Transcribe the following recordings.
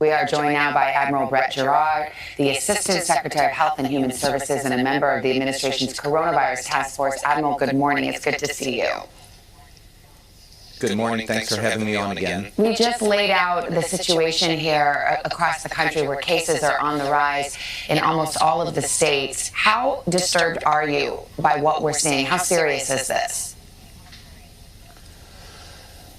We are joined now by Admiral Brett Gerard, the Assistant Secretary of Health and Human Services and a member of the administration's Coronavirus Task Force. Admiral, good morning. It's good to see you. Good morning. Thanks for having me on again. We just laid out the situation here across the country where cases are on the rise in almost all of the states. How disturbed are you by what we're seeing? How serious is this?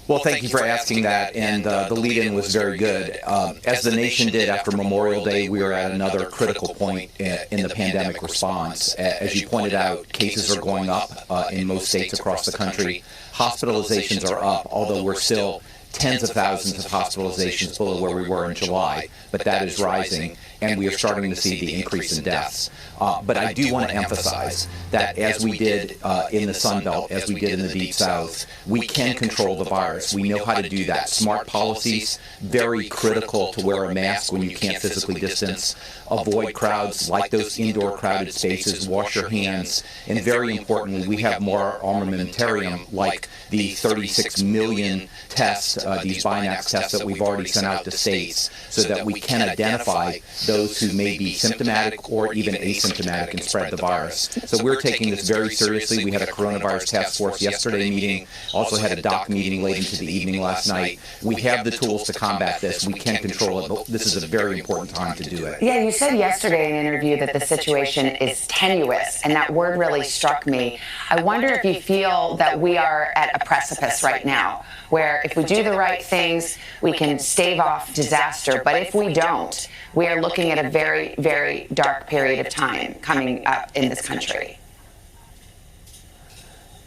Well, thank you for asking that, and the lead-in was very good. As the nation did after Memorial Day, we are at another critical point in the pandemic response. As you pointed out, cases are going up in most states across the country. Hospitalizations are up, although we're still tens of thousands of hospitalizations below where we were in July, but that is rising, and we are starting to see the increase in deaths. But I do want to emphasize that as we did in the Sun Belt, as we did in the Deep South, we can control the virus. We know how to do that. Smart policies, very critical to wear a mask when you can't physically distance, avoid crowds like those indoor crowded spaces, wash your hands, and very importantly, we have more armamentarium like the 36 million tests, these Binax tests that we've already sent out to states so that we can identify those who may be symptomatic or even asymptomatic and spread the virus. So we're taking this very seriously. We had a coronavirus task force yesterday meeting, also had a doc meeting late into the evening last night. We have the tools to combat this. We can control it, but this is a very important time to do it. Yeah, you said yesterday in an interview that the situation is tenuous, and that word really struck me. I wonder if you feel that we are at a precipice right now, where if we do the right things, we can stave off disaster, but if we don't, we are looking at a very, very dark period of time coming up in this country.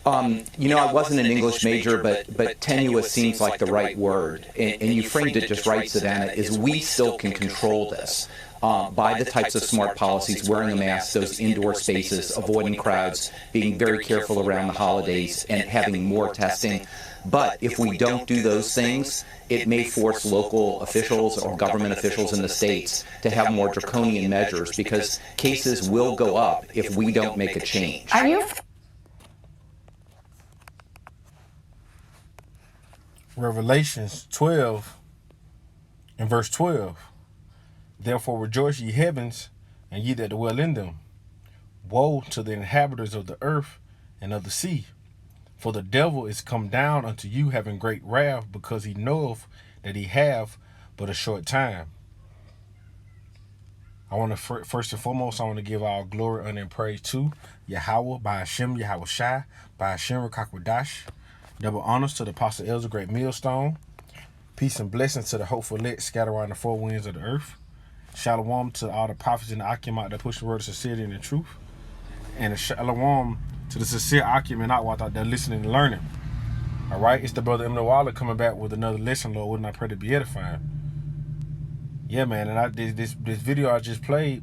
I wasn't an English major, but tenuous seems like the right word. And you framed it just right, Savannah, is we still can control this by the types of smart policies, wearing a mask, those indoor spaces, avoiding crowds, being very careful around the holidays, and having more testing. But if we don't do those things, it may force local officials or government officials in the states to have more draconian measures because cases will go up if we don't make a change. Are you? Revelations 12 and verse 12. Therefore rejoice, ye heavens, and ye that dwell in them. Woe to the inhabitants of the earth and of the sea. For the devil is come down unto you having great wrath, because he knoweth that he have but a short time. I want to first and foremost, I want to give all glory, honor, and praise to Yahweh, by Hashem, Yahweh Shai, by Hashem, Rakakwadash. Double honors to the Apostle Elder, great millstone. Peace and blessings to the hopeful elect scattered around the four winds of the earth. Shalom to all the prophets and the Akim out there pushing the word of sincerity and the truth. And a shalom to the sincere Akim and out there listening and learning. All right, it's the brother Emma Waller coming back with another lesson, Lord, wouldn't I pray to be edifying? Yeah, man, and this video I just played,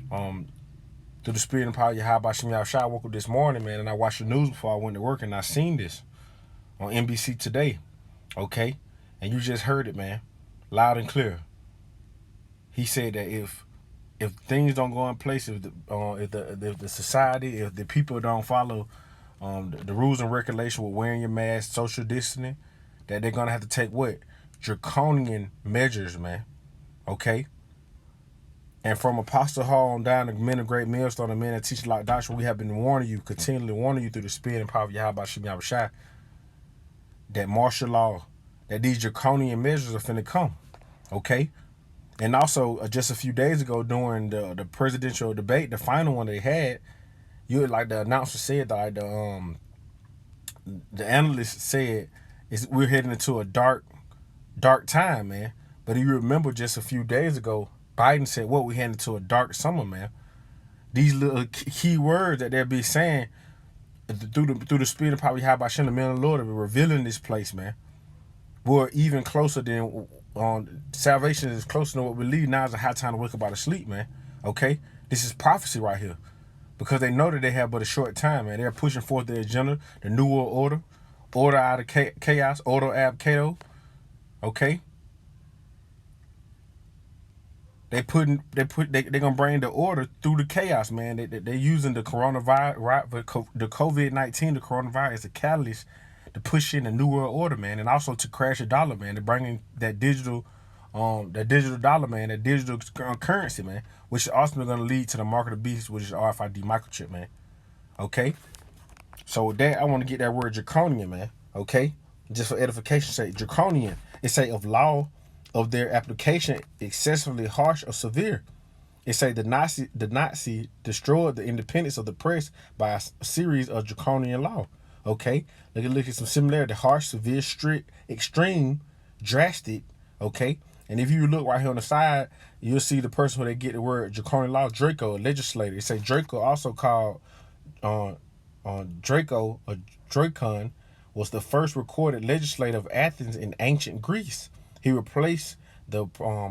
through the spirit and power of Yahweh Shem Yahushua, I woke up this morning, man, and I watched the news before I went to work, and I seen this on NBC Today, okay? And you just heard it, man, loud and clear. He said that if things don't go in place, if the society, if the people don't follow the rules and regulations with wearing your mask, social distancing, that they're gonna have to take what? Draconian measures, man. Okay? And from Apostle Hall on down to men of great millstone and men that teach like doctrine, we have been warning you, continually warning you through the spirit and power of Yahweh Shem Yahushua, that martial law, that these draconian measures are finna come. Okay? And also, just a few days ago during the presidential debate, the final one they had, like the announcer said, like the analyst said, we're heading into a dark time, man. But you remember just a few days ago, Biden said, we're heading into a dark summer, man. These little key words that they'll be saying through the spirit and power of Yahweh Shem, the men of the Lord, are revealing this place, man. We're even closer than salvation is closer than what we believe. Now is a high time to wake up out of sleep, man. Okay? This is prophecy right here. Because they know that they have but a short time, man. They're pushing forth their agenda, the New World order out of chaos, order ab chaos. Okay? They're gonna bring the order through the chaos, man. They're using the coronavirus, the COVID-19, the coronavirus as a catalyst to push in the New World Order, man, and also to crash the dollar, man. They're bringing that digital that digital dollar, man, that digital currency, man, which is ultimately going to lead to the mark of the beast, which is RFID microchip, man. Okay? So with that, I want to get that word draconian, man. Okay? Just for edification's sake. Draconian. It say of law of their application excessively harsh or severe. It say the Nazi destroyed the independence of the press by a series of draconian law. Okay? Look at some similarity. Harsh, severe, strict, extreme, drastic. Okay? And if you look right here on the side, you'll see the person where they get the word draconian law, Draco, a legislator. It say Draco, also called Draco, or Dracon, was the first recorded legislator of Athens in ancient Greece. He replaced the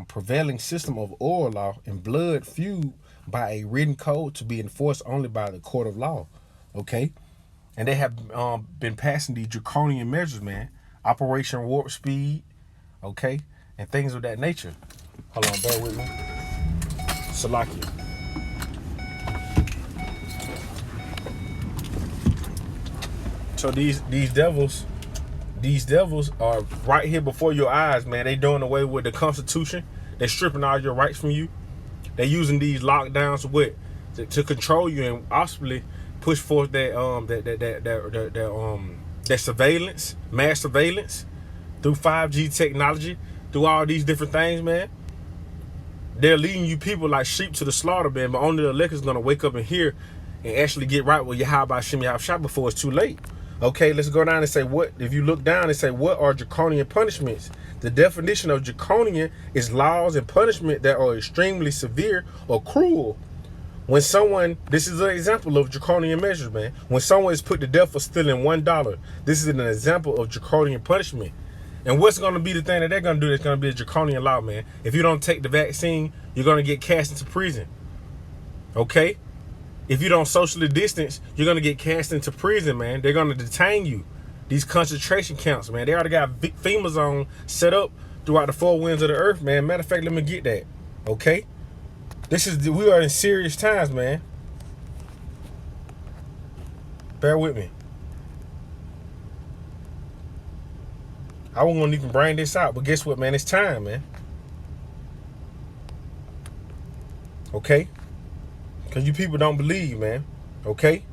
prevailing system of oral law and blood feud by a written code to be enforced only by the court of law. Okay? And they have been passing these draconian measures, man. Operation Warp Speed, okay? And things of that nature. Hold on, bear with me. Salakia. So these devils are right here before your eyes, man. They doing away with the Constitution. They're stripping all your rights from you. They're using these lockdowns to control you and possibly push forth that surveillance, mass surveillance through 5G technology, through all these different things, man. They're leading you people like sheep to the slaughter, man. But only the elector's gonna wake up and hear and actually get right with Yahweh Shem Yahweh before it's too late. Okay, let's go down and say what, if you look down and say, what are draconian punishments? The definition of draconian is laws and punishment that are extremely severe or cruel. When someone, this is an example of draconian measures, man. When someone is put to death for stealing $1, this is an example of draconian punishment. And what's going to be the thing that they're going to do that's going to be a draconian law, man? If you don't take the vaccine, you're going to get cast into prison. Okay? If you don't socially distance, you're going to get cast into prison, man. They're going to detain you. These concentration camps, man. They already got FEMA zone set up throughout the four winds of the earth, man. Matter of fact, let me get that. Okay? We are in serious times, man. Bear with me. I won't even bring this out, but guess what, man? It's time, man. Okay? Because you people don't believe, man. Okay?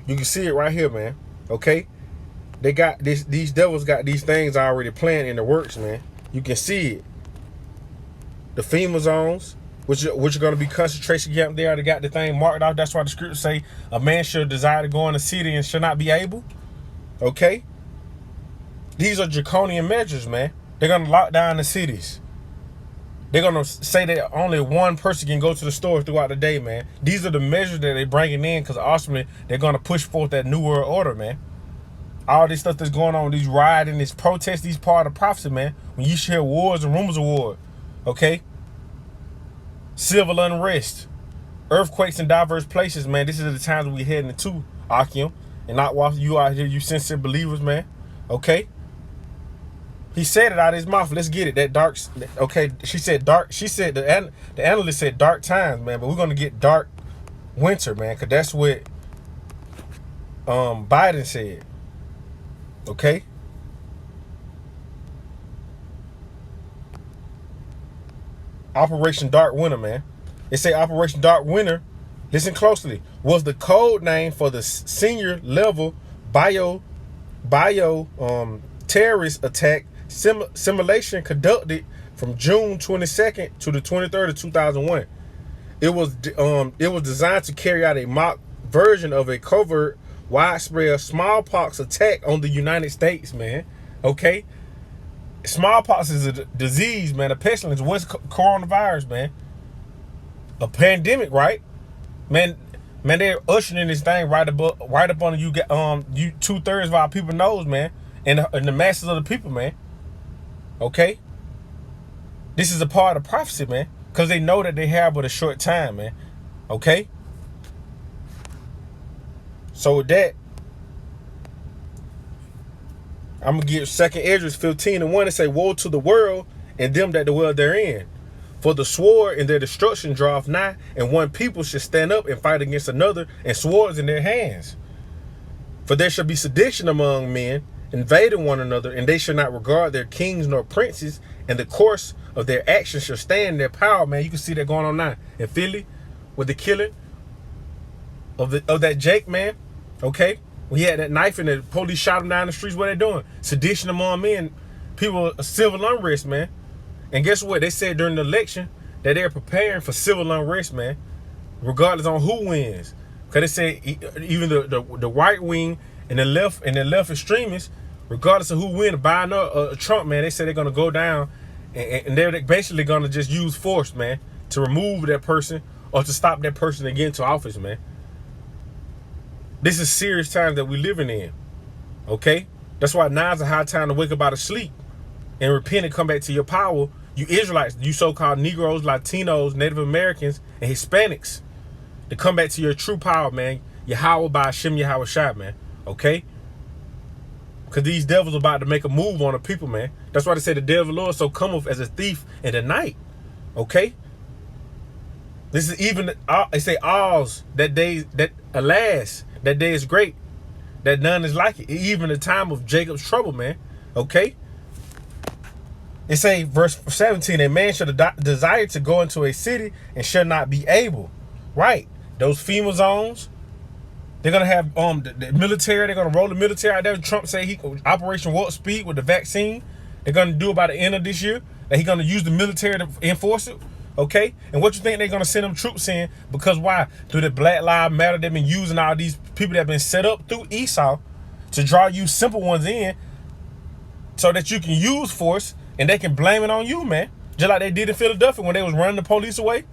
You can see it right here, man. Okay? They got this. These devils got these things already planned in the works, man. You can see it. The FEMA zones, which are going to be concentration camp. They already got the thing marked out. That's why the scriptures say a man should desire to go in the city and should not be able. Okay? These are draconian measures, man. They're going to lock down the cities. They're going to say that only one person can go to the store throughout the day, man. These are the measures that they're bringing in because ultimately they're going to push forth that New World Order, man. All this stuff that's going on, these rioting, these protests, these part of prophecy, man. When you hear wars and rumors of war, okay? Civil unrest, earthquakes in diverse places, man. This is the times we're heading into, Akim. And not while you out here, you sincere believers, man. Okay? He said it out of his mouth. Let's get it. That dark, okay, she said dark. She said, the analyst said dark times, man. But we're going to get dark winter, man. Because that's what Biden said. Okay? Operation Dark Winter, man. They say Operation Dark Winter, listen closely, was the code name for the senior level terrorist attack simulation conducted from June 22nd to the 23rd of 2001. It was designed to carry out a mock version of a covert widespread smallpox attack on the United States, man. Okay? Smallpox is a disease, man, a pestilence. What's coronavirus, man? A pandemic, right? Man, they're ushering in this thing right up on you. You 2/3 of our people knows, man, and the masses of the people, man. Okay, this is a part of prophecy, man, because they know that they have but a short time, man. Okay, so with that, I'm gonna give 2 Esdras 15:1 and say, "Woe to the world and them that dwell therein." For the sword and their destruction draweth nigh, and one people should stand up and fight against another, and swords in their hands. For there shall be sedition among men, invading one another, and they shall not regard their kings nor princes, and the course of their actions shall stand in their power, man. You can see that going on now in Philly with the killing of that Jake, man. Okay? When he had that knife and the police shot him down the streets, what they doing? Sedition among men, people, civil unrest, man. And guess what? They said during the election that they're preparing for civil unrest, man, regardless on who wins. Because they said even the right wing and the left extremists, regardless of who wins, Biden or Trump, man, they said they're going to go down and they're basically going to just use force, man, to remove that person or to stop that person to get into office, man. This is serious times that we're living in, okay? That's why now's a high time to wake up out of sleep and repent and come back to your power. You Israelites, you so-called Negroes, Latinos, Native Americans, and Hispanics, to come back to your true power, man. Yahweh by Hashem Yahweh Shai, man, okay? Because these devils are about to make a move on the people, man. That's why they say the day of the Lord so cometh as a thief in the night, okay? This is even, they say, alls, that day, that alas, that day is great, that none is like it. Even the time of Jacob's trouble, man, okay? It say, verse 17, a man shall desire to go into a city and shall not be able. Right. Those FEMA zones, they're going to have the military, they're going to roll the military out there. Trump say Operation Warp Speed with the vaccine. They're going to do it by the end of this year. That he's going to use the military to enforce it. Okay? And what you think they're going to send them troops in? Because why? Through the Black Lives Matter, they've been using all these people that have been set up through Esau to draw you simple ones in so that you can use force and they can blame it on you, man. Just like they did in Philadelphia when they was running the police away.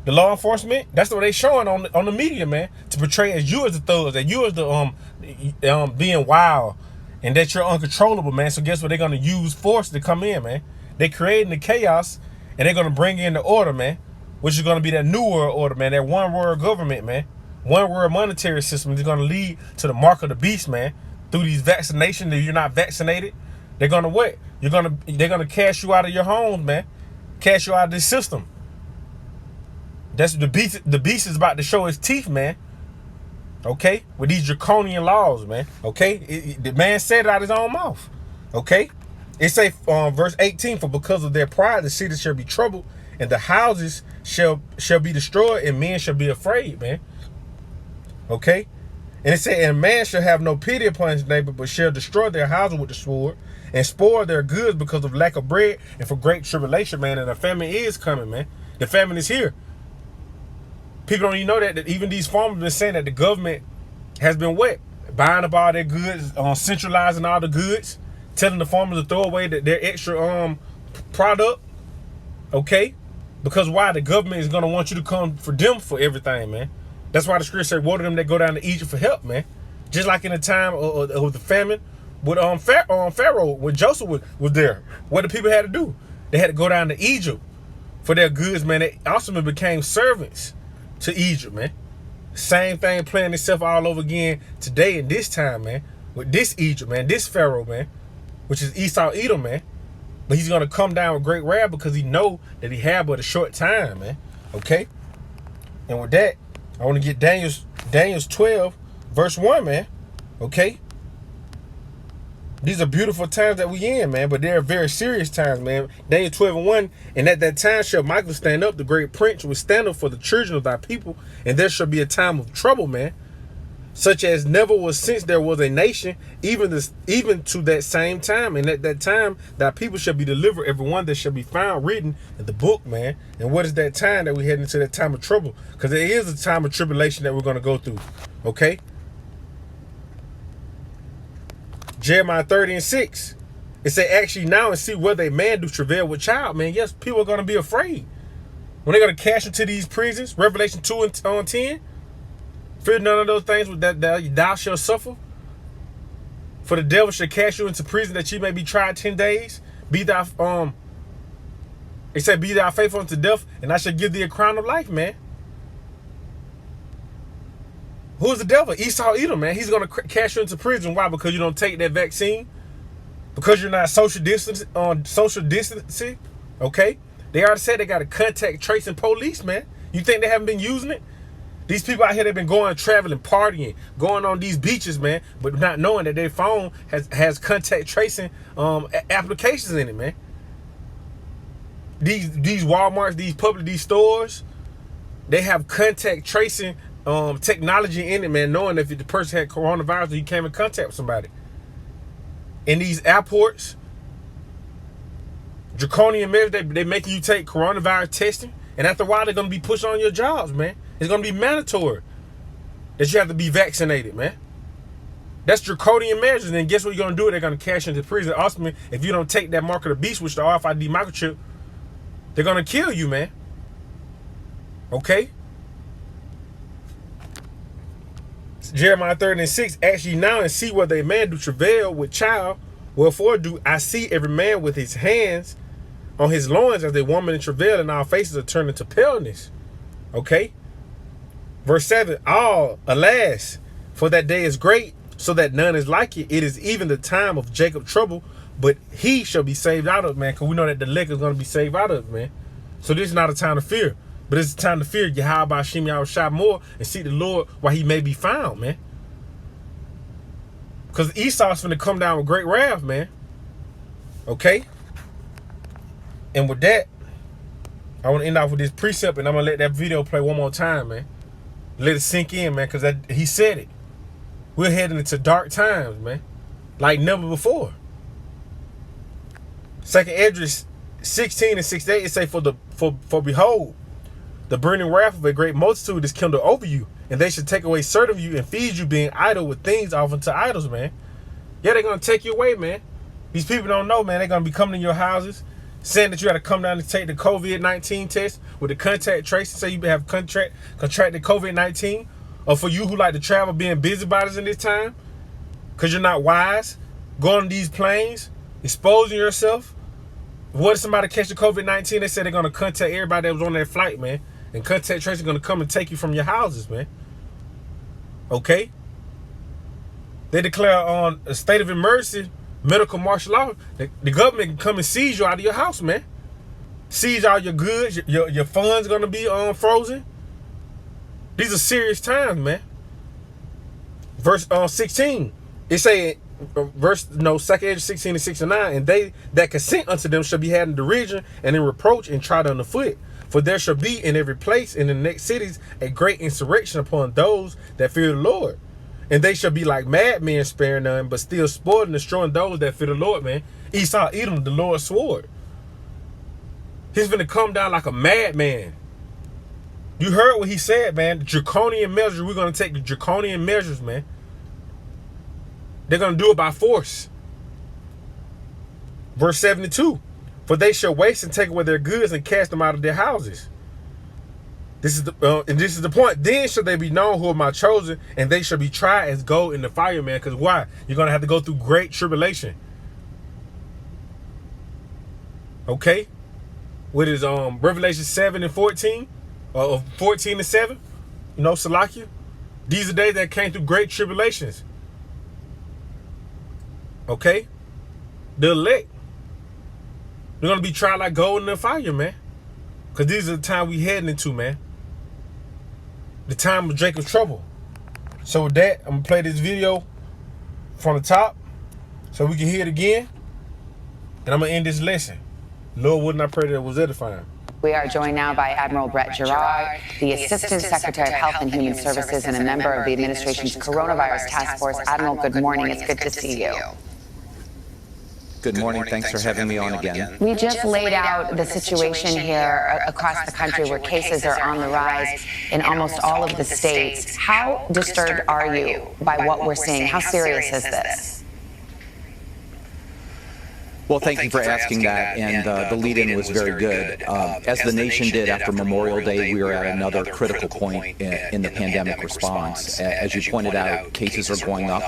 The law enforcement, that's what they showing on the media, man, to portray as you as the thugs, that you as the being wild, and that you're uncontrollable, man. So guess what? They're gonna use force to come in, man. They creating the chaos, and they're gonna bring in the order, man, which is gonna be that new world order, man. That one world government, man, one world monetary system is gonna lead to the mark of the beast, man. Through these vaccinations, if you're not vaccinated, they're gonna what? They're gonna cast you out of your homes, man. Cast you out of this system. That's the beast. The beast is about to show his teeth, man. Okay, with these draconian laws, man. Okay, the man said it out of his own mouth. Okay, it say verse 18, for because of their pride the cities shall be troubled, and the houses shall be destroyed, and men shall be afraid, man. Okay, and it say, and man shall have no pity upon his neighbor, but shall destroy their houses with the sword, and spoil their goods because of lack of bread and for great tribulation, man. And the famine is coming, man. The famine is here. People don't even know that even these farmers have been saying that the government has been wet, buying up all their goods, centralizing all the goods, telling the farmers to throw away their extra product, okay? Because why? The government is going to want you to come for them for everything, man. That's why the scripture said, woe to them that go down to Egypt for help, man. Just like in the time of the famine with Pharaoh, when Joseph was there, what the people had to do? They had to go down to Egypt for their goods, man. They also became servants to Egypt, man. Same thing playing itself all over again today in this time, man. With this Egypt, man, this Pharaoh, man, which is Esau Edom, man. But he's gonna come down with great wrath because he know that he had but a short time, man. Okay. And with that, I want to get Daniel's 12, verse 1, man. Okay. These are beautiful times that we in, man, but they're very serious times, man. Daniel 12 and 1, and at that time shall Michael stand up, the great prince, with stand up for the children of thy people, and there shall be a time of trouble, man, such as never was since there was a nation, even to that same time. And at that time, thy people shall be delivered, every one that shall be found written in the book, man. And what is that time that we head into that time of trouble? Because there is a time of tribulation that we're going to go through, okay? Jeremiah 30 and 6. It say, actually now and see whether a man do travail with child, man. Yes, people are going to be afraid. When they're going to cash into these prisons, Revelation 2 and 10, fear none of those things that thou shalt suffer. For the devil shall cast you into prison that you may be tried 10 days. Be thou, it said, be thou faithful unto death, and I shall give thee a crown of life, man. Who is the devil? Esau Edom, man. He's going to cast you into prison. Why? Because you don't take that vaccine. Because you're not social distancing. Okay? They already said they got a contact tracing police, man. You think they haven't been using it? These people out here, they've been going, traveling, partying, going on these beaches, man, but not knowing that their phone has contact tracing applications in it, man. These Walmarts, these stores, they have contact tracing technology in it, man, knowing if the person had coronavirus or you came in contact with somebody. In these airports, draconian measures, they making you take coronavirus testing, and after a while, they're going to be pushed on your jobs, man. It's going to be mandatory that you have to be vaccinated, man. That's draconian measures. And then guess what you're going to do? They're going to cash into prison. Ultimately, if you don't take that mark of the beast, which the RFID microchip, they're going to kill you, man. Okay? Jeremiah 30:6, ask ye now and see whether a man do travail with child. Wherefore do I see every man with his hands on his loins as a woman in travail, and our faces are turned into paleness. Okay? Verse 7, alas, for that day is great, so that none is like it. It is even the time of Jacob's trouble, but he shall be saved out of it, man, because we know that the elect is going to be saved out of it, man. So this is not a time to fear, but it's a time to fear Yahweh Hashem Yahushua more and seek the Lord while he may be found, man. Because Esau's going to come down with great wrath, man. Okay? And with that, I want to end off with this precept, and I'm going to let that video play one more time, man. Let it sink in, man, because he said it. We're heading into dark times, man, like never before. 2nd Esdras 16:6-8, it say, for behold, the burning wrath of a great multitude is kindled over you, and they should take away certain of you and feed you, being idle with things offered to idols, man. Yeah, they're going to take you away, man. These people don't know, man. They're going to be coming to your houses, saying that you got to come down and take the COVID-19 test with the contact tracing, say you have contracted COVID-19, or for you who like to travel, being busybodies in this time, because you're not wise, going on these planes, exposing yourself. What if somebody catch the COVID-19? They said they're going to contact everybody that was on that flight, man, and contact tracing is going to come and take you from your houses, man. Okay? They declare on a state of emergency, medical martial law. The government can come and seize you out of your house, man. Seize all your goods. Your funds going to be frozen. These are serious times, man. Verse 16. It say, 2nd Esdras 16:6-9, and they that consent unto them shall be had in derision and in reproach and trodden under foot. For there shall be in every place in the next cities a great insurrection upon those that fear the Lord. And they shall be like madmen, sparing none, but still spoiling and destroying those that fear the Lord, man. Esau, Edom, the Lord's sword. He's going to come down like a madman. You heard what he said, man. The draconian measures, we're going to take the draconian measures, man. They're going to do it by force. Verse 72. For they shall waste and take away their goods and cast them out of their houses. This is the point. Then shall they be known who are my chosen, and they shall be tried as gold in the fire, man. Because why? You're going to have to go through great tribulation. Okay? What is Revelation 7:14? 14:7? You know, Salakia? These are days that came through great tribulations. Okay? The elect. They're going to be tried like gold in the fire, man. Because these are the time we heading into, man. The time of Jacob's trouble. So with that, I'm going to play this video from the top so we can hear it again. And I'm going to end this lesson. Lord, wouldn't I pray that it was edifying. We are joined now by Admiral Brett Gerard, the Assistant Secretary of Health and Human Services and a member of the administration's Coronavirus Task Force. Admiral, good morning. It's good to see you. Good morning. Thanks for having me on again. We just laid out the situation here across the country where cases are on the rise in almost all of the states. How disturbed are you by what we're seeing? How serious is this? Well, thank you for asking that, and the lead-in was very good. As the nation did after Memorial Day, we are at another critical point in the pandemic response. As you pointed out, cases are going up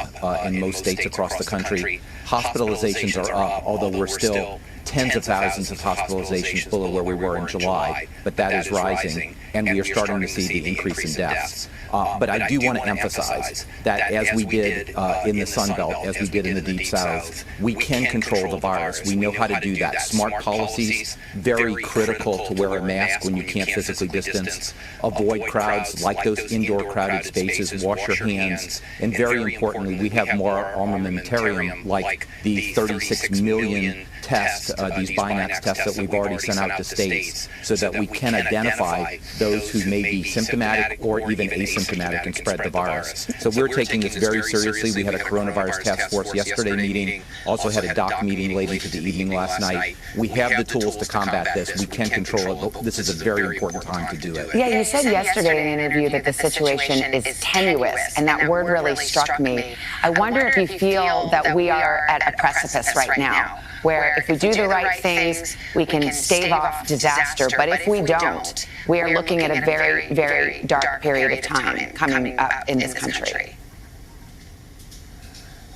in most states across the country. Hospitalizations are up, although we're still tens of thousands of hospitalizations below where we were in July, but that is rising, and we are starting to see the increase in deaths. But I do want to emphasize that as we did in the Sun Belt, as we did in the Deep South, we can control the virus. We know how to do that. Smart policies, very critical to wear a mask when you can't physically distance, avoid crowds like those indoor crowded spaces, wash your hands, and very importantly, we have more armamentarium like the 36 million tests, these Binax tests that we've already sent out to states, so that we can identify those who may be symptomatic or even asymptomatic and spread the virus. So we're taking this very seriously. We had a coronavirus task force yesterday meeting, also had a doc meeting late into the evening last night. We have the tools to combat this. We can control it, but this is a very important time to do it. Yeah, you said yesterday in an interview that the situation is tenuous, and that word really struck me. I wonder if you feel that we are at a precipice right now, where if we do the right things, we can stave off disaster. But if we don't, we are looking at a very, very dark period of time coming up in this country.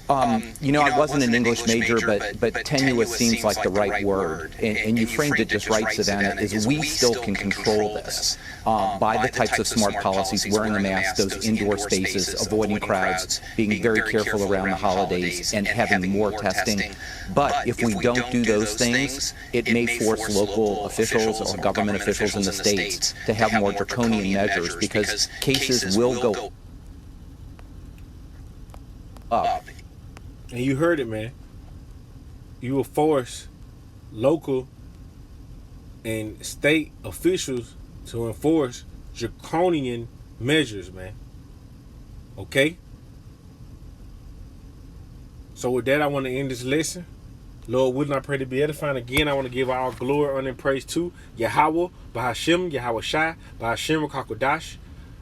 I wasn't an English major, but tenuous seems like the right word. And you framed it just right, Savannah, is we still can control this by the types of smart policies, wearing a mask, those indoor spaces, avoiding crowds, being very careful around the holidays, and having more testing. But if we don't do those things, it may force local officials or government officials in the states to have more draconian measures, because cases will go up. And you heard it, man. You will force local and state officials to enforce draconian measures, man. Okay? So with that, I want to end this lesson. Lord willing, I pray to be edifying. Again, I want to give all glory, honor, and praise to Yahweh, Bahashem, Yahweh Shai, Bahashem, Kakodash.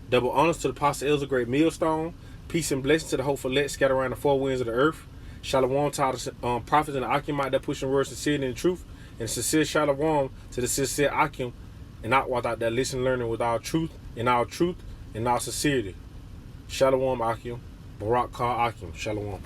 Double honors to the Apostle Elder Great Millstone. Peace and blessings to the hopeful let scattered around the four winds of the earth. Shalom to all the prophets and the Akim that pushing words sincerity and truth. And sincere shalom to the sincere Akim and not without that listen learning with our truth and our sincerity. Shalom Akim. Barak Ka Akim. Shalom.